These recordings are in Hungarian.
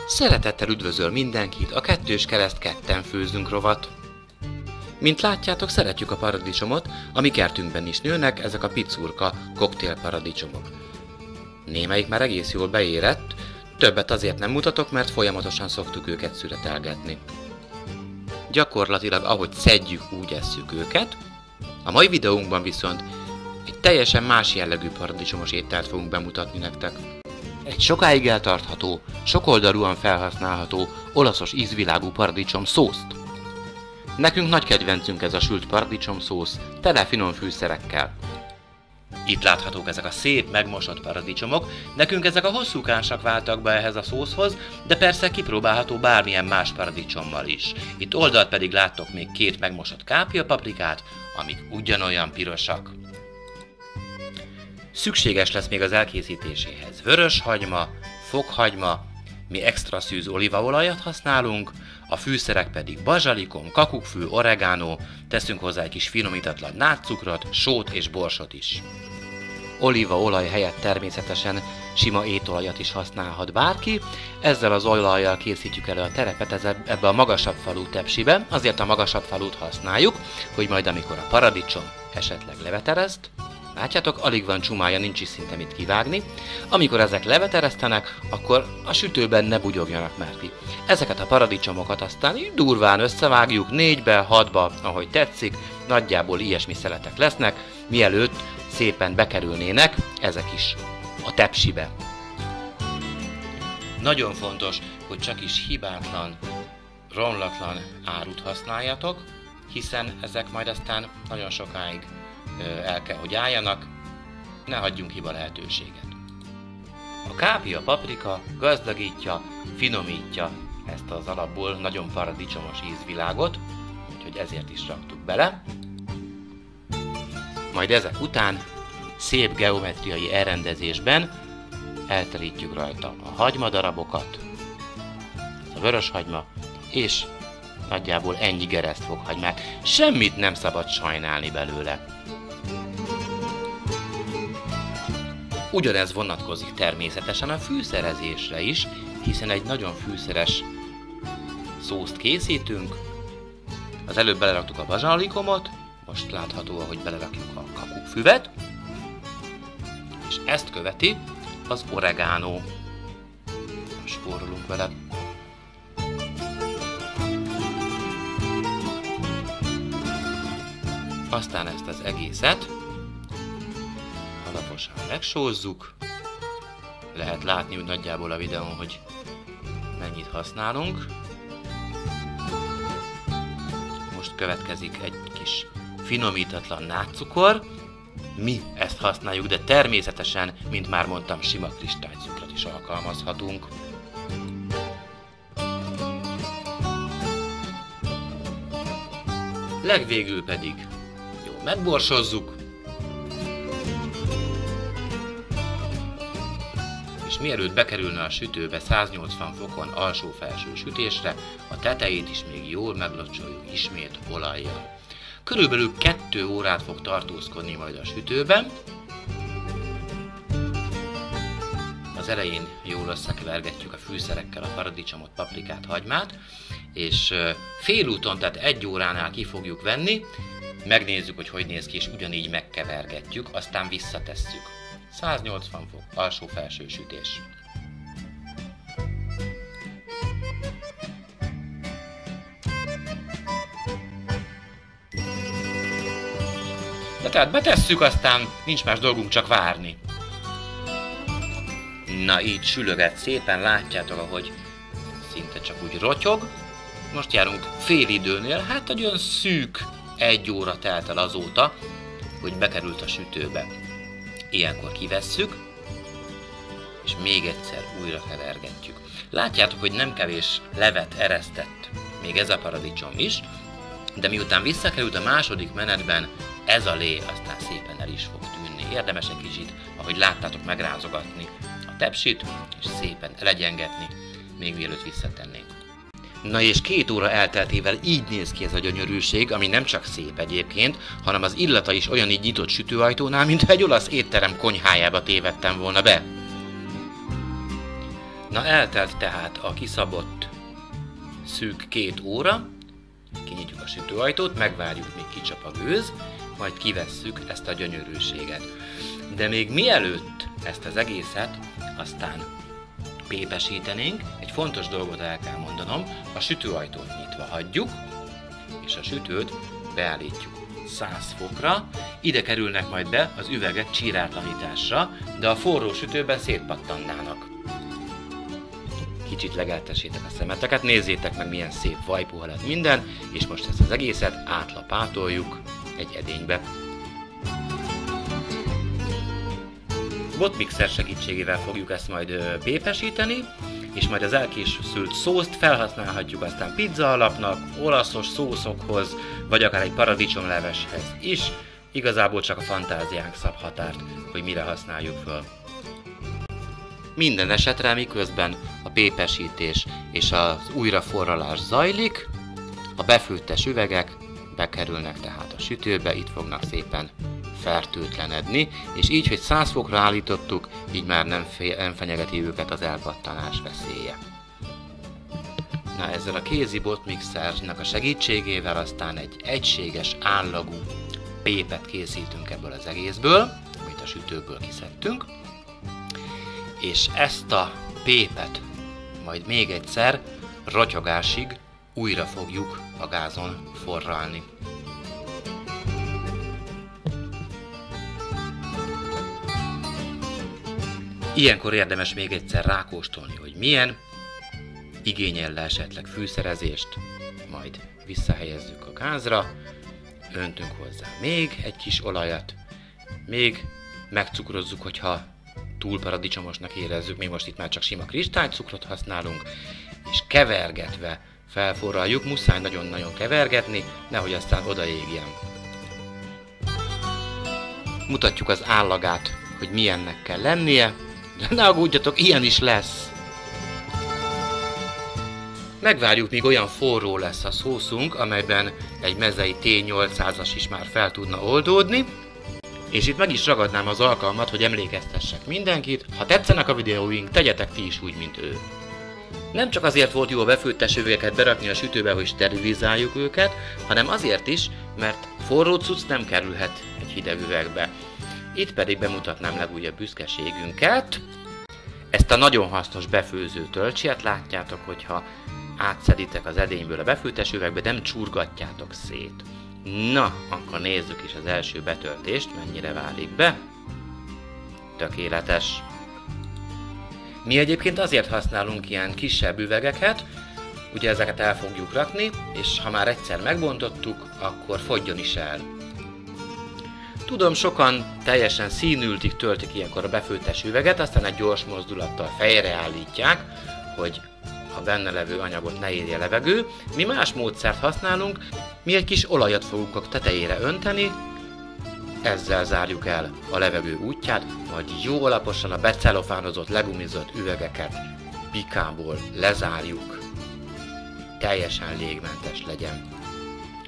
Szeretettel üdvözöl mindenkit a Kettős Kereszt Ketten Főzünk rovat. Mint látjátok, szeretjük a paradicsomot, a mi kertünkben is nőnek ezek a picurka koktélparadicsomok. Némelyik már egész jól beérett, többet azért nem mutatok, mert folyamatosan szoktuk őket szüretelgetni. Gyakorlatilag ahogy szedjük, úgy esszük őket. A mai videónkban viszont egy teljesen más jellegű paradicsomos ételt fogunk bemutatni nektek. Egy sokáig eltartható, sokoldalúan felhasználható, olaszos ízvilágú paradicsom szószt. Nekünk nagy kedvencünk ez a sült paradicsom szósz, tele finom fűszerekkel. Itt láthatók ezek a szép, megmosott paradicsomok, nekünk ezek a hosszúkánsak váltak be ehhez a szószhoz, de persze kipróbálható bármilyen más paradicsommal is. Itt oldalt pedig láttok még két megmosott kápiapaprikát, amik ugyanolyan pirosak. Szükséges lesz még az elkészítéséhez vörös hagyma, fokhagyma, mi extra szűz olívaolajat használunk, a fűszerek pedig bazsalikom, kakukkfű, oregano, teszünk hozzá egy kis finomítatlan nátscukrot, sót és borsot is. Olívaolaj helyett természetesen sima étolajat is használhat bárki, ezzel az olajjal készítjük elő a terepet ebbe a magasabb falú tepsibe, azért a magasabb falut használjuk, hogy majd amikor a paradicsom esetleg levetereszt, látjátok, alig van csumája, nincs is szinte mit kivágni. Amikor ezek leveteresztenek, akkor a sütőben ne bugyogjanak már ki. Ezeket a paradicsomokat aztán így durván összevágjuk, 4-be, 6-ba, ahogy tetszik, nagyjából ilyesmi szeletek lesznek, mielőtt szépen bekerülnének ezek is a tepsibe. Nagyon fontos, hogy csak is hibátlan, romlatlan árut használjatok, hiszen ezek majd aztán nagyon sokáig el kell, hogy álljanak, ne hagyjunk hiba lehetőséget. A kápia paprika gazdagítja, finomítja ezt az alapból nagyon paradicsomos ízvilágot, úgyhogy ezért is raktuk bele. Majd ezek után szép geometriai elrendezésben elterítjük rajta a hagymadarabokat, ez a vörös hagyma, és nagyjából ennyi geresztfokhagymát. Semmit nem szabad sajnálni belőle. Ugyanez vonatkozik természetesen a fűszerezésre is, hiszen egy nagyon fűszeres szószt készítünk. Az előbb beleraktuk a bazsalikomot, most látható, ahogy belerakjuk a kakukkfüvet, és ezt követi az oregano. Spórolunk vele. Aztán ezt az egészet alaposan megsózzuk. Lehet látni úgy nagyjából a videón, hogy mennyit használunk. Most következik egy kis finomítatlan nátszcukor. Mi ezt használjuk, de természetesen, mint már mondtam, sima kristálycukrot is alkalmazhatunk. Legvégül pedig jó, megborsozzuk. És mielőtt bekerülne a sütőbe 180 fokon alsó-felső sütésre, a tetejét is még jól meglocsoljuk ismét olajjal. Körülbelül 2 órát fog tartózkodni majd a sütőben. Az elején jól összekevergetjük a fűszerekkel a paradicsomot, paprikát, hagymát, és félúton, tehát 1 óránál ki fogjuk venni, megnézzük, hogy néz ki, és ugyanígy megkevergetjük, aztán visszatesszük. 180 fok, alsó-felső sütés. De tehát betesszük, aztán nincs más dolgunk, csak várni. Na így sülöget szépen, látjátok, ahogy szinte csak úgy rotyog. Most járunk fél időnél, hát egy olyan szűk 1 óra telt el azóta, hogy bekerült a sütőbe. Ilyenkor kivesszük, és még egyszer újra kevergetjük. Látjátok, hogy nem kevés levet eresztett még ez a paradicsom is, de miután visszakerült a második menetben, ez a lé aztán szépen el is fog tűnni. Érdemes egy kicsit, ahogy láttátok, megrázogatni a tepsit, és szépen elegyengetni, még mielőtt visszatennénk. Na és 2 óra elteltével így néz ki ez a gyönyörűség, ami nem csak szép egyébként, hanem az illata is olyan így nyitott sütőajtónál, mintha egy olasz étterem konyhájába tévedtem volna be. Na, eltelt tehát a kiszabott szűk 2 óra, kinyitjuk a sütőajtót, megvárjuk, míg kicsap a gőz, majd kivesszük ezt a gyönyörűséget. De még mielőtt ezt az egészet aztán pépesítenénk, egy fontos dolgot el kell mondanom, a sütőajtót nyitva hagyjuk, és a sütőt beállítjuk 100 fokra, ide kerülnek majd be az üvegek csírátlanításra, de a forró sütőben szétpattannának. Kicsit legeltessétek a szemeteket, nézzétek meg, milyen szép vajpuha lett minden, és most ezt az egészet átlapátoljuk egy edénybe. Botmixer segítségével fogjuk ezt majd pépesíteni, és majd az elkészült szószt felhasználhatjuk aztán pizza alapnak, olaszos szószokhoz, vagy akár egy paradicsomleveshez is. Igazából csak a fantáziánk szab határt, hogy mire használjuk föl. Minden esetre, miközben a pépesítés és az újraforralás zajlik, a befőttes üvegek bekerülnek tehát a sütőbe, itt fognak szépen fertőtlenedni, és így, hogy 100 fokra állítottuk, így már nem fenyegeti őket az elpattanás veszélye. Na, ezzel a kézi botmixernek a segítségével aztán egy egységes állagú pépet készítünk ebből az egészből, amit a sütőből kiszedtünk, és ezt a pépet majd még egyszer rotyogásig újra fogjuk a gázon forralni. Ilyenkor érdemes még egyszer rákóstolni, hogy milyen, igényel le esetleg fűszerezést, majd visszahelyezzük a gázra, öntünk hozzá még egy kis olajat, még megcukrozzuk, hogyha túl paradicsomosnak érezzük, mi most itt már csak sima kristálycukrot használunk, és kevergetve felforraljuk, muszáj nagyon-nagyon kevergetni, nehogy aztán odaégjen. Mutatjuk az állagát, hogy milyennek kell lennie, de ne aggódjatok, ilyen is lesz! Megvárjuk, míg olyan forró lesz a szószunk, amelyben egy mezei T800-as is már fel tudna oldódni, és itt meg is ragadnám az alkalmat, hogy emlékeztessek mindenkit, ha tetszenek a videóink, tegyetek ti is úgy, mint ő. Nem csak azért volt jó a befőttes üvegeket berakni a sütőbe, hogy sterilizáljuk őket, hanem azért is, mert forró cucc nem kerülhet egy hideg üvegbe. Itt pedig bemutatnám legújabb büszkeségünket. Ezt a nagyon hasznos befőző tölcsiet látjátok, hogyha átszeditek az edényből a befőttes üvegbe, nem csurgatjátok szét. Na, akkor nézzük is az első betöltést, mennyire válik be. Tökéletes. Mi egyébként azért használunk ilyen kisebb üvegeket, ugye ezeket el fogjuk rakni, és ha már egyszer megbontottuk, akkor fogjon is el. Tudom, sokan teljesen színültig töltik ilyenkor a befőttes üveget, aztán egy gyors mozdulattal fejreállítják, hogy a benne levő anyagot ne érje levegő. Mi más módszert használunk, mi egy kis olajat fogunk a tetejére önteni, ezzel zárjuk el a levegő útját, majd jó alaposan a becelofánozott, legumizott üvegeket pikából lezárjuk. Teljesen légmentes legyen.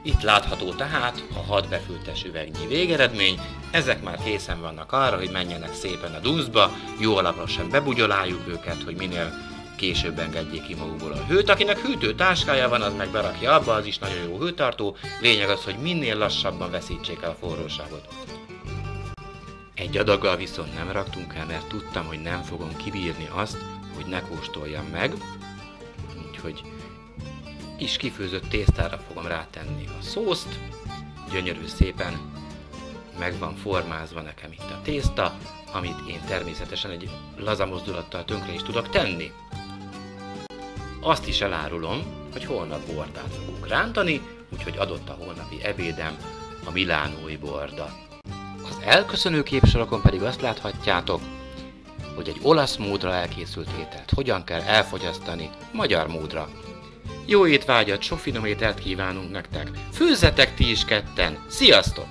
Itt látható tehát a 6 befőttes üvegnyi végeredmény, ezek már készen vannak arra, hogy menjenek szépen a dunszba, jó alaposan bebugyoláljuk őket, hogy minél később engedjék ki magukból a hőt. Akinek hűtőtáskája van, az meg berakja abba, az is nagyon jó hőtartó, lényeg az, hogy minél lassabban veszítsék el a forróságot. Egy adaggal viszont nem raktunk el, mert tudtam, hogy nem fogom kibírni azt, hogy ne kóstoljam meg, úgyhogy kis kifőzött tésztára fogom rátenni a szószt, gyönyörű szépen meg van formázva nekem itt a tészta, amit én természetesen egy laza mozdulattal tönkre is tudok tenni. Azt is elárulom, hogy holnap bordát fogunk rántani, úgyhogy adott a holnapi ebédem a milánói borda. Az elköszönő képsorokon pedig azt láthatjátok, hogy egy olasz módra elkészült ételt hogyan kell elfogyasztani magyar módra. Jó étvágyat, sok finom ételt kívánunk nektek! Főzzetek ti is ketten! Sziasztok!